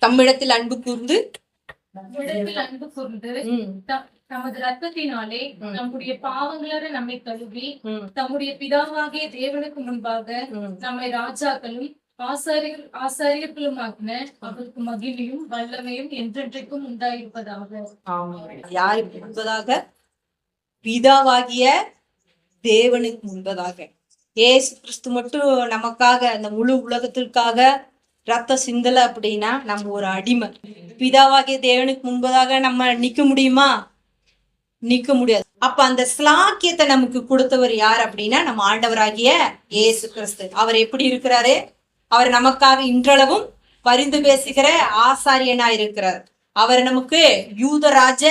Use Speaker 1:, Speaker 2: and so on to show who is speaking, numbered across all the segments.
Speaker 1: தம்மிடத்தில் அன்பு கூர்ந்து
Speaker 2: தமது ரத்தத்தினாலே நம்முடைய பாவங்களோட நம்மை கழுவி தம்முடைய பிதாவாகிய தேவனுக்கு முன்பாக நம்மை ராஜாக்களும் ஆசாரியர்களுமாகின அவருக்கு மகிமையும் வல்லமையும் என்றென்றைக்கும் உண்டாயிருப்பதாக.
Speaker 1: யாருக்கு முன்பதாக? பிதாவாகிய தேவனுக்கு முன்பதாக. ஏசு கிறிஸ்து மட்டும் நமக்காக, அந்த முழு உலகத்திற்காக ரத்த சிந்தல அப்படின்னா நம்ம ஒரு அடிமை. பிதாவாகிய தேவனுக்கு முன்பதாக நம்ம நிக்க முடியுமா? நிக்க முடியாது. அப்ப அந்த ஸ்லாக்கியத்தை நமக்கு கொடுத்தவர் யார் அப்படின்னா நம்ம ஆண்டவராகிய இயேசு கிறிஸ்து. அவர் எப்படி இருக்கிறாரு? அவர் நமக்காக இன்றளவும் பரிந்து பேசுகிற ஆசாரியனா இருக்கிறார். அவர் நமக்கு யூதராஜ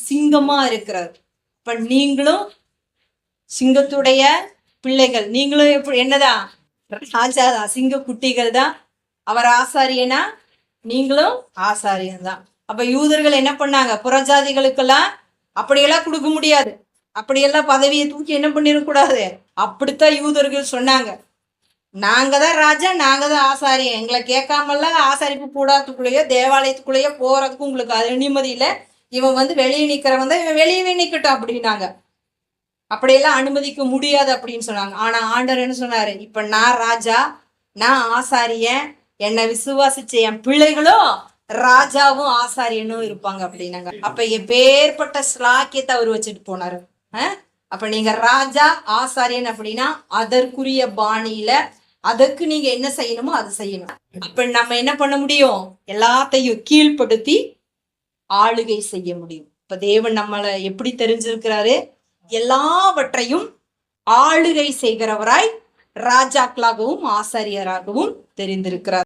Speaker 1: சிங்கமா இருக்கிறார். இப்ப நீங்களும் சிங்கத்துடைய பிள்ளைகள். நீங்களும் எப்படி என்னதான்? ராஜாதான், சிங்க குட்டிகள் தான். அவர் ஆசாரியனா, நீங்களும் ஆசாரியன் தான். அப்ப யூதர்கள் என்ன பண்ணாங்க? புறஜாதிகளுக்கெல்லாம் அப்படியெல்லாம் கொடுக்க முடியாது. அப்படியெல்லாம் பதவியை தூக்கி என்ன பண்ணிடக்கூடாது. அப்படித்தான் யூதர்கள் சொன்னாங்க. நாங்க தான் ராஜா, நாங்க தான் ஆசாரியன், எங்களை கேட்காமல்லாம் ஆசாரிப்பு கூடாரத்துக்குள்ளேயோ தேவாலயத்துக்குள்ளேயோ போறதுக்கு உங்களுக்கு அது அனுமதி இல்லை. இவன் வெளியே நிக்கிறவன் தான், இவன் வெளியவே நிக்கட்டும் அப்படின்னாங்க. அப்படியெல்லாம் அனுமதிக்க முடியாது அப்படின்னு சொன்னாங்க. ஆனா ஆண்டவர் என்ன சொன்னாரு? இப்ப நான் ராஜா, நான் ஆசாரியன், என்னை விசுவாசிச்ச என் பிள்ளைகளும் ராஜாவும் ஆசாரியனும் இருப்பாங்க அப்படின்னாங்க. அப்ப எப்பேற்பட்ட ஸ்லாக்கியத்தை அவர் வச்சுட்டு போனாரு. அப்ப நீங்க ராஜா ஆசாரியன் அப்படின்னா அதற்குரிய பாணியில அதற்கு நீங்க என்ன செய்யணுமோ அது செய்யணும். அப்ப நம்ம என்ன பண்ண முடியும்? எல்லாத்தையும் கீழ்ப்படுத்தி ஆளுகை செய்ய முடியும். இப்ப தேவன் நம்மளை எப்படி தெரிஞ்சிருக்கிறாரு? எல்லாவற்றையும் ஆளுகை செய்கிறவராய் ராஜாக்களாகவும் ஆசாரியராகவும் தெரிந்திருக்கிறார்.